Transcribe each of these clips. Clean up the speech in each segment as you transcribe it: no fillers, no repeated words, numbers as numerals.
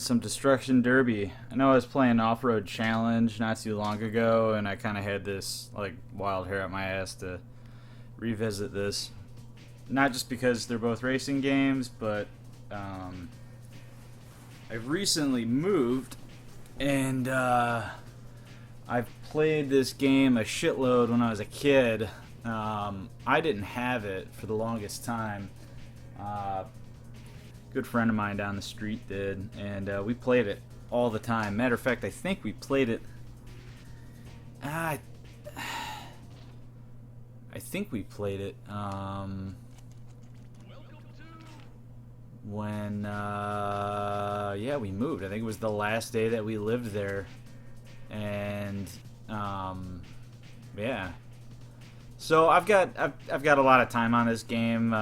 some Destruction Derby. I know I was playing Off-Road Challenge not too long ago, and I kind of had this like wild hair up my ass to revisit this. Not just because they're both racing games, but I recently moved, and I've played this game a shitload when I was a kid. I didn't have it for the longest time. Good friend of mine down the street did, and we played it all the time. Matter of fact, I think we played it. I think we played it when yeah, we moved. I think it was the last day that we lived there, and yeah. So I've got a lot of time on this game.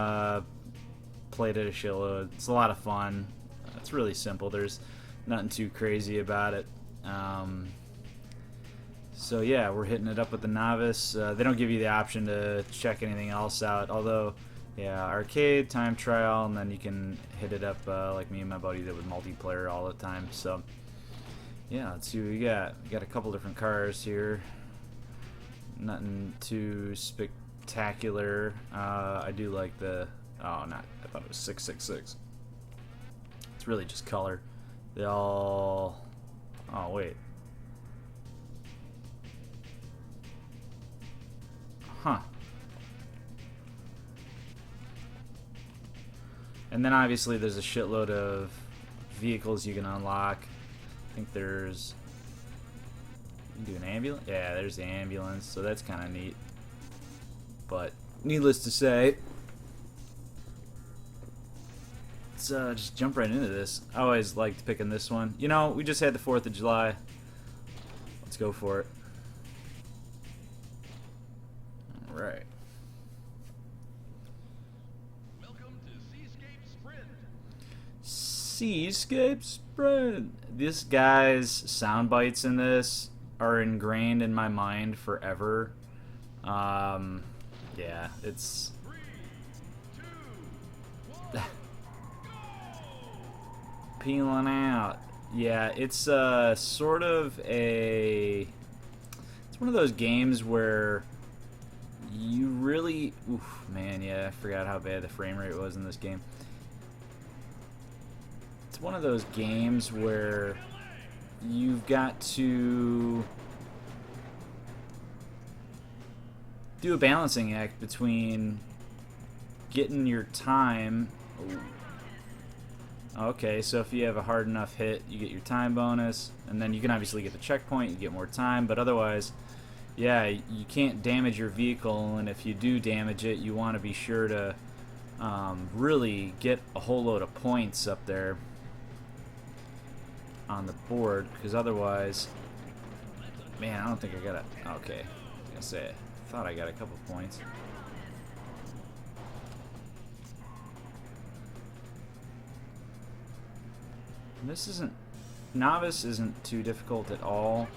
Played it a shitload. It's a lot of fun. It's really simple. There's nothing too crazy about it. So yeah, we're hitting it up with the Novice. They don't give you the option to check anything else out. Although, yeah, arcade, time trial, and then you can hit it up like me and my buddy did with multiplayer all the time. So yeah, let's see what we got. We got a couple different cars here. Nothing too spectacular. I do like the... Oh, not. I thought it was 666. It's really just color. They all... Oh, wait. Huh. And then obviously there's a shitload of vehicles you can unlock. I think there's... You can do an ambulance? Yeah, there's the ambulance, so that's kind of neat. But, needless to say... Let's just jump right into this. I always liked picking this one. You know, we just had the 4th of July. Let's go for it. Alright. Welcome to Seascape Sprint. Seascape Sprint. This guy's sound bites in this are ingrained in my mind forever. Yeah, it's... 3, 2, 1. Peeling out. Yeah, it's sort of a... It's one of those games where you really... Oof, man, yeah, I forgot how bad the frame rate was in this game. It's one of those games where you've got to do a balancing act between getting your time... Ooh. Okay, so if you have a hard enough hit, you get your time bonus, and then you can obviously get the checkpoint, you get more time, but otherwise, yeah, you can't damage your vehicle, and if you do damage it, you want to be sure to really get a whole load of points up there on the board, because otherwise, man, I don't think I got it. Okay, I was gonna say, I thought I got a couple points. This isn't... Novice isn't too difficult at all.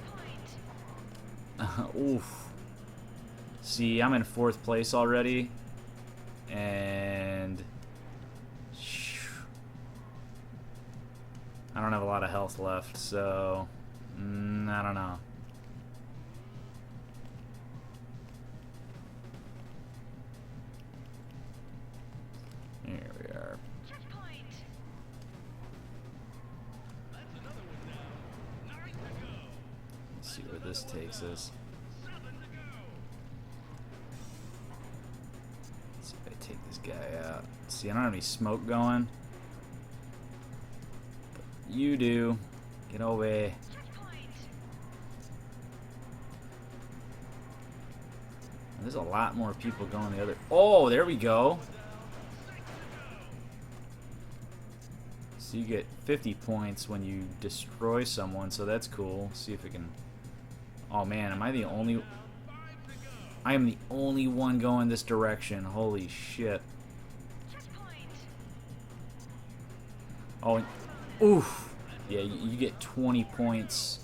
Oof. See, I'm in 4th place already. And... I don't have a lot of health left, so... I don't know. Here we are. See where this takes us. Let's see if I take this guy out. See, I don't have any smoke going. But you do. Get away. There's a lot more people going the other... Oh, there we go. So you get 50 points when you destroy someone, so that's cool. See if we can... Oh man, am I the only... I am the only one going this direction. Holy shit. Oh, oof. Yeah, you get 20 points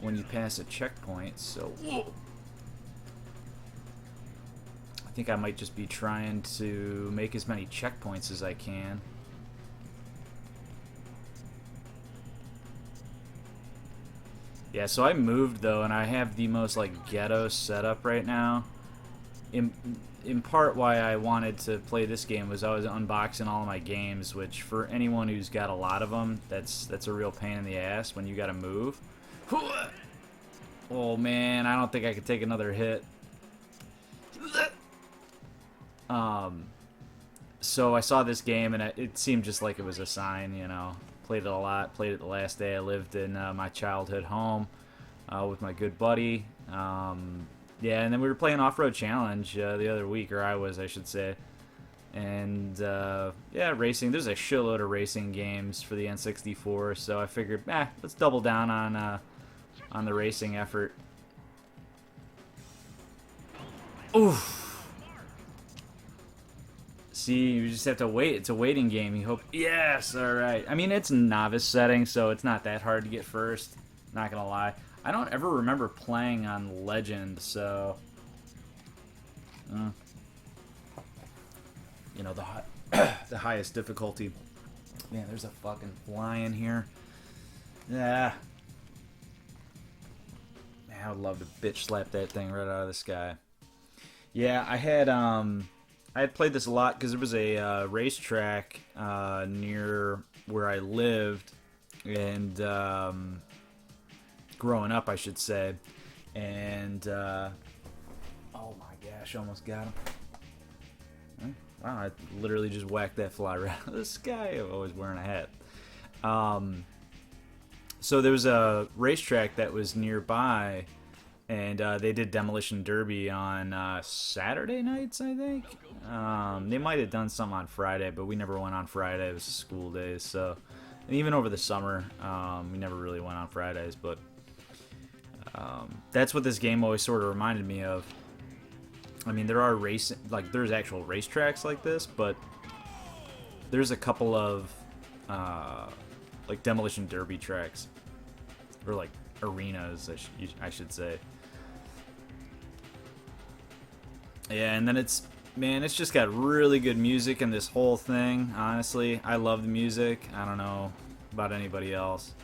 when you pass a checkpoint, so... I think I might just be trying to make as many checkpoints as I can. Yeah, so I moved though, and I have the most like ghetto setup right now. In part, why I wanted to play this game was I was unboxing all of my games, which for anyone who's got a lot of them, that's a real pain in the ass when you got to move. Oh man, I don't think I could take another hit. So I saw this game, and it seemed just like it was a sign, you know. Played it a lot. Played it the last day I lived in my childhood home with my good buddy. Yeah, and then we were playing Off-Road Challenge the other week, or I should say. And yeah, racing. There's a shitload of racing games for the N64, so I figured, let's double down on the racing effort. Oof. See, you just have to wait. It's a waiting game. You hope. Yes, all right. I mean, it's novice setting, so it's not that hard to get first. Not gonna lie. I don't ever remember playing on Legend, so you know, the highest difficulty. Man, there's a fucking fly in here. Yeah. Man, I would love to bitch slap that thing right out of the sky. Yeah, I had played this a lot because there was a racetrack near where I lived, and growing up, I should say. And oh my gosh, almost got him. Wow, I literally just whacked that fly right out of the sky. I'm always wearing a hat. So there was a racetrack that was nearby, and they did Demolition Derby on Saturday nights, I think. They might have done some on Friday, but we never went on Friday. It was school days, so. And even over the summer, we never really went on Fridays, but that's what this game always sort of reminded me of. I mean, there are there's actual racetracks like this, but there's a couple of like Demolition Derby tracks, or like arenas, I should say. Yeah, and then it's just got really good music in this whole thing. Honestly, I love the music. I don't know about anybody else.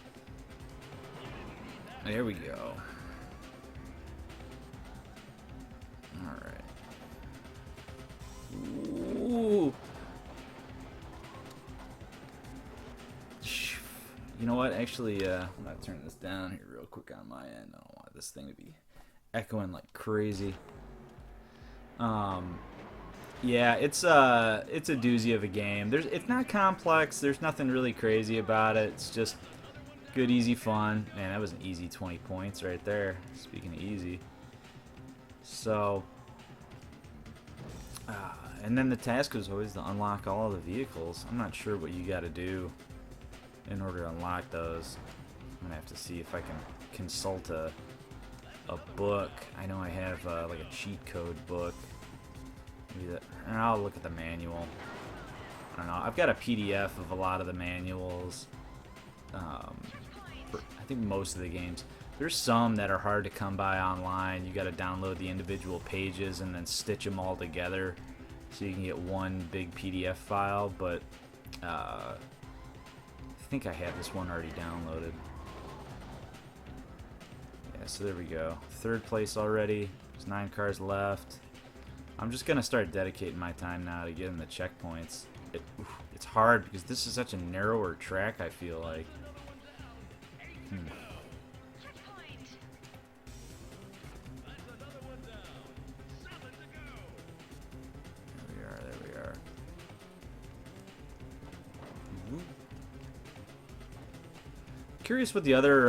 There we go. All right. Ooh. You know what? Actually, I'm gonna turn this down here real quick on my end. I don't want this thing to be echoing like crazy. Yeah, it's a doozy of a game. It's not complex. There's nothing really crazy about it. It's just good, easy fun. Man, that was an easy 20 points right there. Speaking of easy. So, and then the task was always to unlock all of the vehicles. I'm not sure what you got to do in order to unlock those. I'm gonna have to see if I can consult a book. I know I have like a cheat code book. And I'll look at the manual. I don't know. I've got a PDF of a lot of the manuals. For, I think most of the games. There's some that are hard to come by online. You got to download the individual pages and then stitch them all together so you can get one big PDF file. But I think I have this one already downloaded. Yeah, so there we go. Third place already. There's 9 cars left. I'm just going to start dedicating my time now to getting the checkpoints. It's hard because this is such a narrower track, I feel like. There we are. Curious what the other,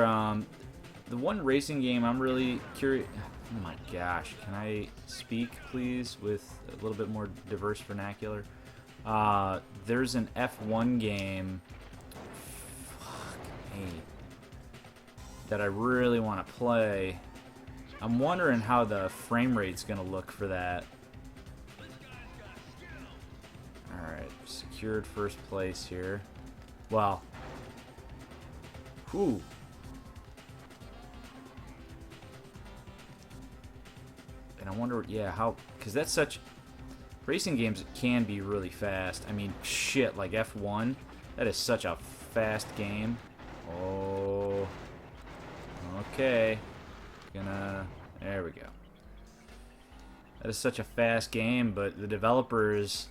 the one racing game I'm really curious. Oh my gosh, can I speak, please, with a little bit more diverse vernacular? There's an F1 game that I really want to play. I'm wondering how the frame rate's going to look for that. Alright, secured first place here. Well, whew. And I wonder, yeah, how, because that's such, racing games can be really fast. I mean, shit, like F1, that is such a fast game. Oh, okay. There we go. That is such a fast game, but the developers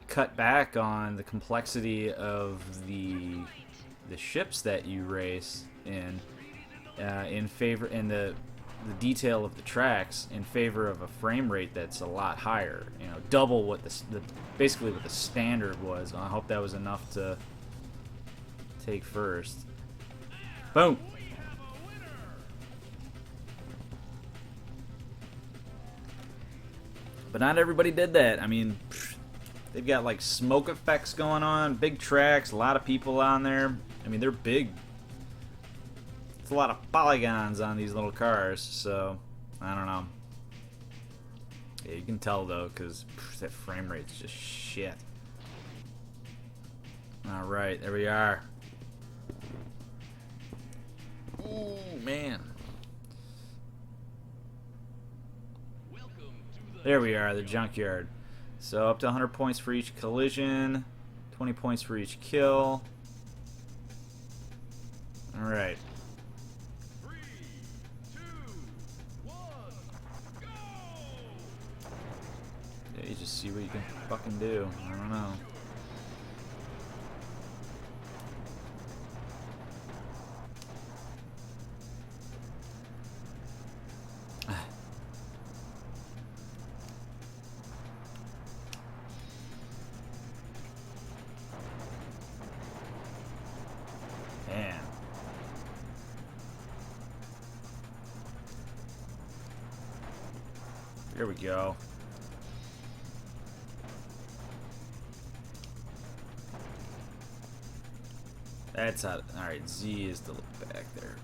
cut back on the complexity of the ships that you race in favor the detail of the tracks in favor of a frame rate that's a lot higher. You know, double what basically what the standard was. I hope that was enough to take first. Boom. But not everybody did that. I mean, they've got like smoke effects going on, big tracks, a lot of people on there. I mean, they're big. It's a lot of polygons on these little cars, so I don't know. Yeah, you can tell though, because that frame rate's just shit. Alright, there we are. Ooh, man. There we are, the Junkyard. So up to 100 points for each collision, 20 points for each kill. Alright. 3, 2, 1, go! Yeah, you just see what you can fucking do. I don't know. Man. Here we go. That's how. Alright, Z is to look back there.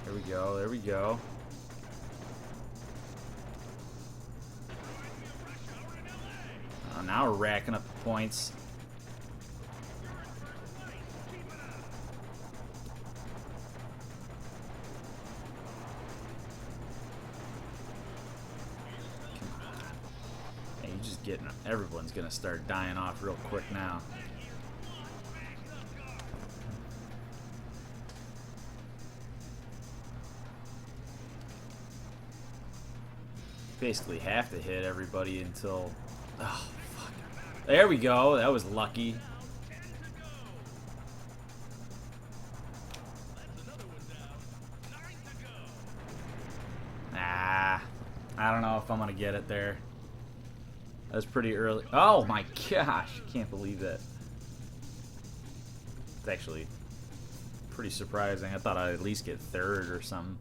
There we go, there we go. Now we're racking up the points. Hey, you just getting, everyone's gonna start dying off real quick now. Basically have to hit everybody until, oh fuck. There we go, that was lucky. Nah, I don't know if I'm gonna get it there. That was pretty early. Oh my gosh, can't believe that. It's actually pretty surprising. I thought I'd at least get third or something.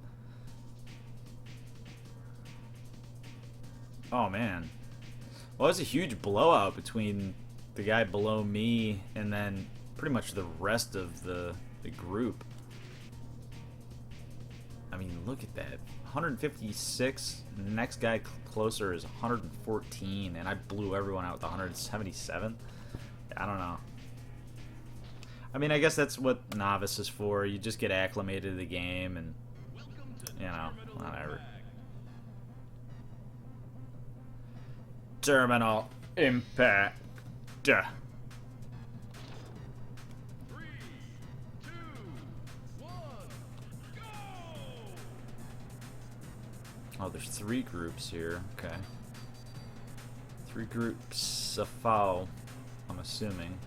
Oh man. Well, it was a huge blowout between the guy below me and then pretty much the rest of the group. I mean, look at that. 156. The next guy closer is 114, and I blew everyone out with 177. I don't know. I mean, I guess that's what Novice is for. You just get acclimated to the game and, you know, whatever. Terminal impact. 3, 2, 1, go! Oh, there's 3 groups here. Okay. 3 groups of foul, I'm assuming.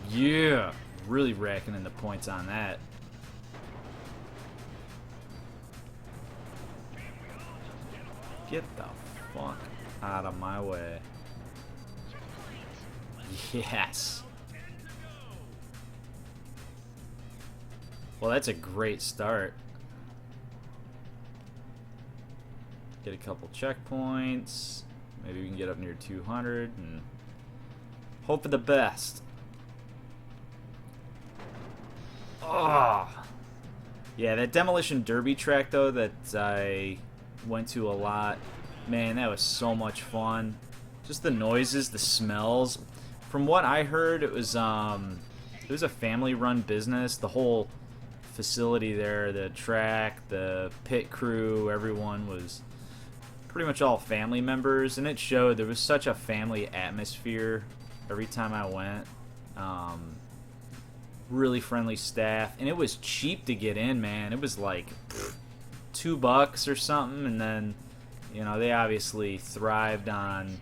Yeah, really racking in the points on that. Get the fuck out of my way. Yes. Well, that's a great start. Get a couple checkpoints. Maybe we can get up near 200 and hope for the best. Oh, yeah, that Demolition Derby track though that I went to a lot, man, that was so much fun. Just the noises, the smells. From what I heard, it was a family-run business. The whole facility there, the track, the pit crew, everyone was pretty much all family members, and it showed. There was such a family atmosphere every time I went. Really friendly staff, and it was cheap to get in, man. It was like $2 or something, and then, you know, they obviously thrived on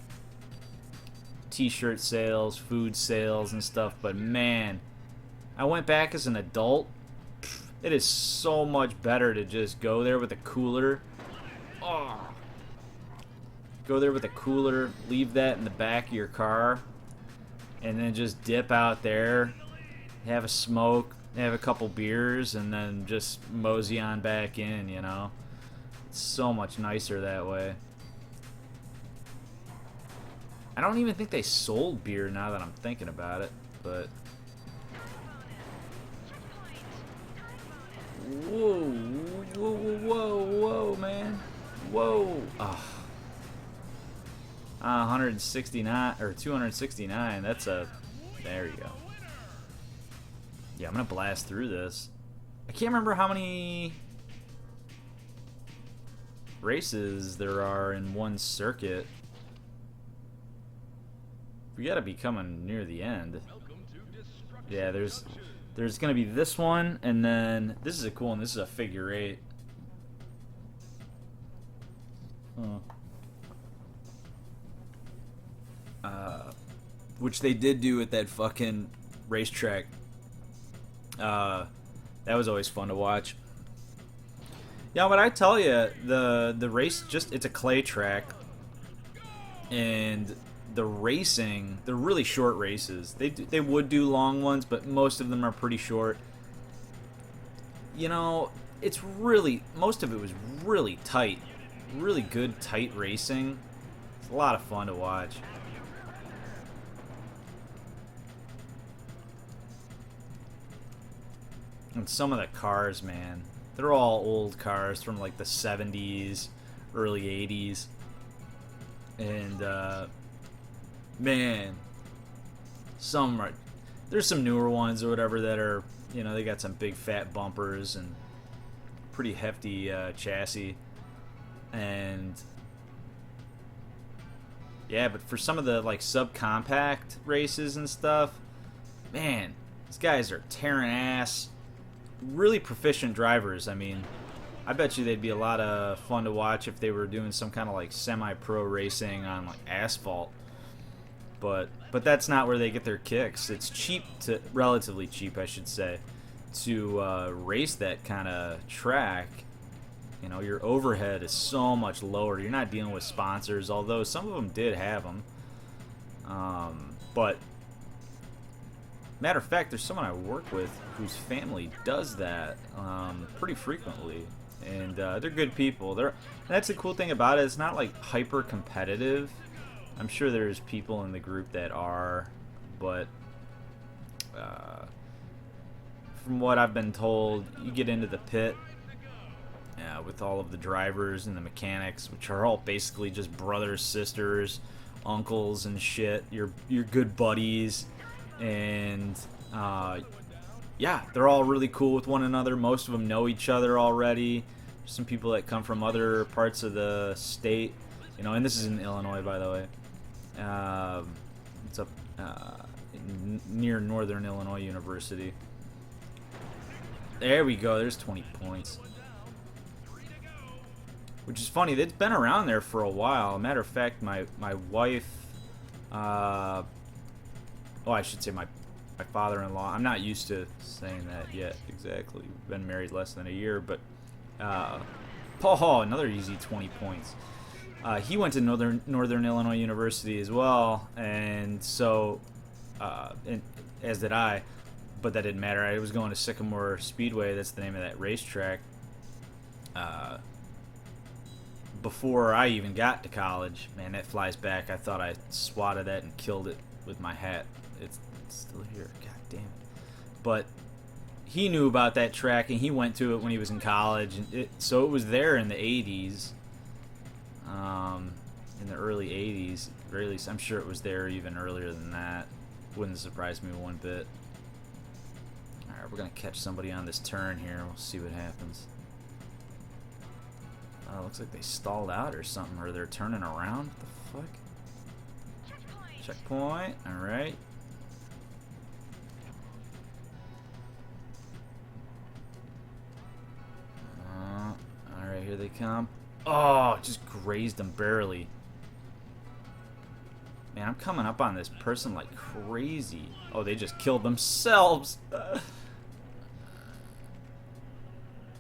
t-shirt sales, food sales, and stuff, but man, I went back as an adult. It is so much better to just go there with a cooler. Oh. Go there with a cooler, leave that in the back of your car, and then just dip out there, have a smoke, have a couple beers, and then just mosey on back in, you know? It's so much nicer that way. I don't even think they sold beer now that I'm thinking about it, but... Whoa, whoa, whoa, whoa, man. Whoa. Oh. 169, or 269, that's a... There you go. Yeah, I'm gonna blast through this. I can't remember how many races there are in one circuit. We gotta be coming near the end. Yeah, there's gonna be this one, and then this is a cool one. This is a figure 8. Which they did do at that fucking racetrack. That was always fun to watch. Yeah, but I tell you, the race, just, it's a clay track, and the racing, they're really short races. They would do long ones, but most of them are pretty short. You know, it's really, most of it was really tight, really good tight racing. It's a lot of fun to watch. And some of the cars, man, they're all old cars from like the 70s, early 80s. And, man, there's some newer ones or whatever that are, you know, they got some big fat bumpers and pretty hefty chassis. And, yeah, but for some of the like subcompact races and stuff, man, these guys are tearing ass. Really proficient drivers. I mean, I bet you they'd be a lot of fun to watch if they were doing some kind of like semi-pro racing on like asphalt. But that's not where they get their kicks. It's cheap to, relatively cheap, I should say, to race that kind of track. You know, your overhead is so much lower. You're not dealing with sponsors, although some of them did have them. But matter of fact, there's someone I work with whose family does that pretty frequently, and they're good people. And that's the cool thing about it. It's not like hyper competitive. I'm sure there's people in the group that are, but from what I've been told, you get into the pit with all of the drivers and the mechanics, which are all basically just brothers, sisters, uncles, and shit. Your good buddies. And, yeah, they're all really cool with one another. Most of them know each other already. There's some people that come from other parts of the state, you know, and this is in Illinois, by the way. It's up near Northern Illinois University. There we go. There's 20 points. Which is funny. It's been around there for a while. Matter of fact, my wife... Oh, I should say my father-in-law. I'm not used to saying that yet exactly. We've been married less than a year, but another easy 20 points. He went to Northern Illinois University as well, and so and as did I, but that didn't matter. I was going to Sycamore Speedway. That's the name of that racetrack. before I even got to college. Man, that flies back. I thought I swatted that and killed it with my hat. It's still here. God damn it. But he knew about that track, and he went to it when he was in college. And so it was there in the 80s. In the early 80s. Or at least I'm sure it was there even earlier than that. Wouldn't surprise me one bit. Alright, we're going to catch somebody on this turn here. We'll see what happens. Looks like they stalled out or something, or they're turning around. What the fuck? Checkpoint. Alright. Alright, here they come. Oh, just grazed them barely. Man, I'm coming up on this person like crazy. Oh, they just killed themselves.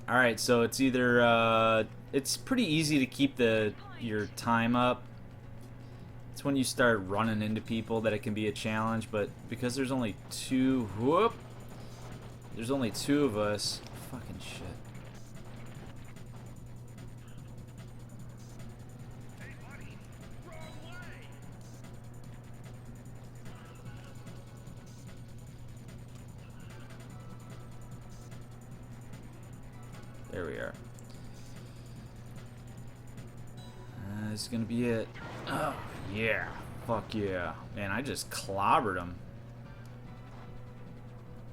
Alright, so it's either... it's pretty easy to keep your time up. It's when you start running into people that it can be a challenge, but because there's only two... Whoop! There's only two of us. Fucking shit. There we are. This is gonna be it. Oh, yeah. Fuck yeah. Man, I just clobbered him.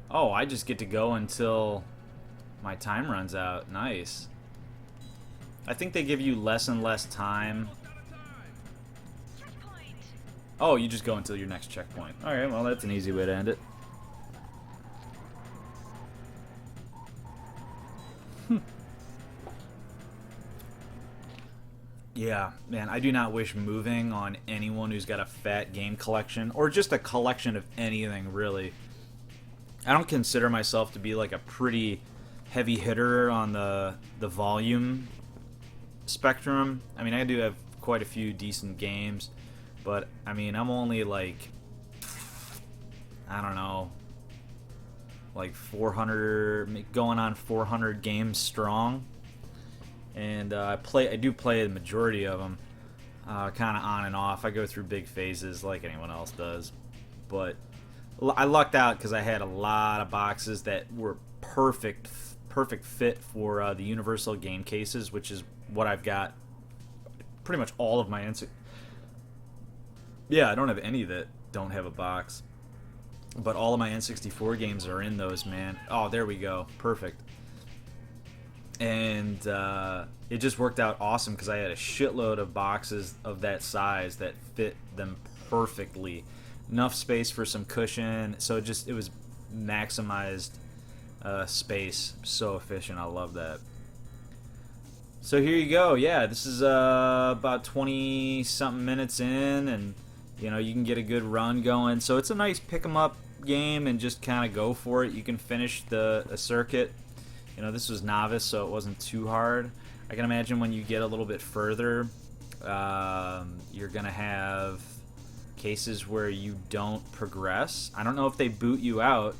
Oh, I just get to go until my time runs out. Nice. I think they give you less and less time. Oh, you just go until your next checkpoint. Alright, well, that's an easy way to end it. Yeah, man, I do not wish moving on anyone who's got a fat game collection, or just a collection of anything, really. I don't consider myself to be like a pretty heavy hitter on the volume spectrum. I mean, I do have quite a few decent games, but, I mean, I'm only like, I don't know, like 400, going on 400 games strong. And I do play the majority of them, kind of on and off. I go through big phases like anyone else does, but I lucked out because I had a lot of boxes that were perfect fit for the universal game cases, which is what I've got. Pretty much all of my yeah, I don't have any that don't have a box, but all of my N64 games are in those, man. Oh, there we go, perfect. And it just worked out awesome because I had a shitload of boxes of that size that fit them perfectly. Enough space for some cushion, so it was maximized space. So efficient, I love that. So here you go. Yeah, this is about 20-something minutes in, and you know you can get a good run going. So it's a nice pick 'em up game and just kind of go for it. You can finish a circuit. You know, this was Novice, so it wasn't too hard. I can imagine when you get a little bit further, you're going to have cases where you don't progress. I don't know if they boot you out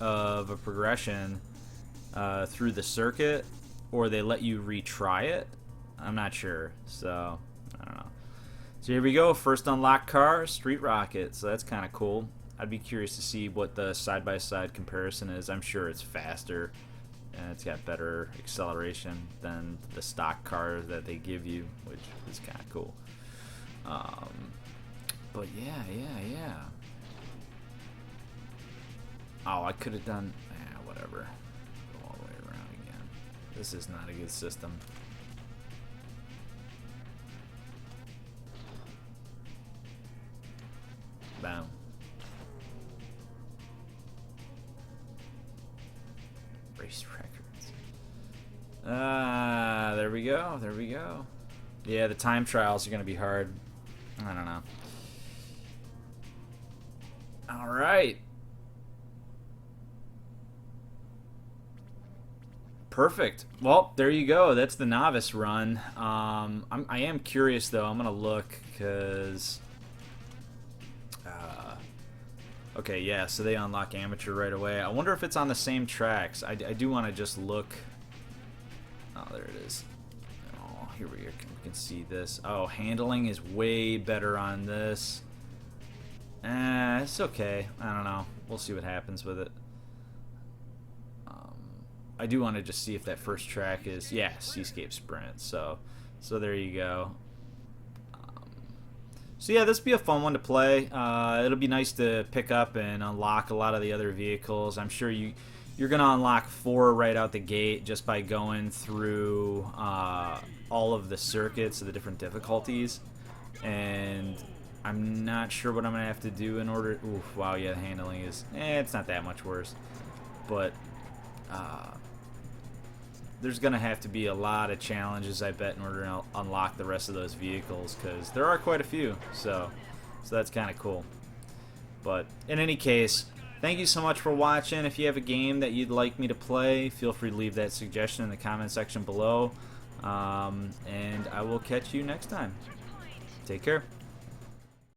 of a progression through the circuit, or they let you retry it. I'm not sure, so I don't know. So here we go, first unlocked car, Street Rocket, so that's kind of cool. I'd be curious to see what the side-by-side comparison is. I'm sure it's faster. And it's got better acceleration than the stock car that they give you, which is kind of cool. But yeah. Oh, I could have done... whatever. Go all the way around again. This is not a good system. Boom. Race records. There we go. There we go. Yeah, the time trials are going to be hard. I don't know. All right. Perfect. Well, there you go. That's the Novice run. I am curious, though. I'm going to look because... okay, yeah, so they unlock Amateur right away. I wonder if it's on the same tracks. I do want to just look. Oh, there it is. Oh. here we can see this. Oh, handling is way better on this. It's okay. I don't know. We'll see what happens with it. I do want to just see if that first track is, yeah, Seascape Sprint. So there you go. So yeah, this will be a fun one to play. It'll be nice to pick up and unlock a lot of the other vehicles. I'm sure you're going to unlock 4 right out the gate just by going through all of the circuits of the different difficulties. And I'm not sure what I'm going to have to do in order... Oof, wow, yeah, the handling is... it's not that much worse. But there's going to have to be a lot of challenges, I bet, in order to unlock the rest of those vehicles, because there are quite a few. So that's kind of cool. But in any case, thank you so much for watching. If you have a game that you'd like me to play, feel free to leave that suggestion in the comment section below. And I will catch you next time. Take care.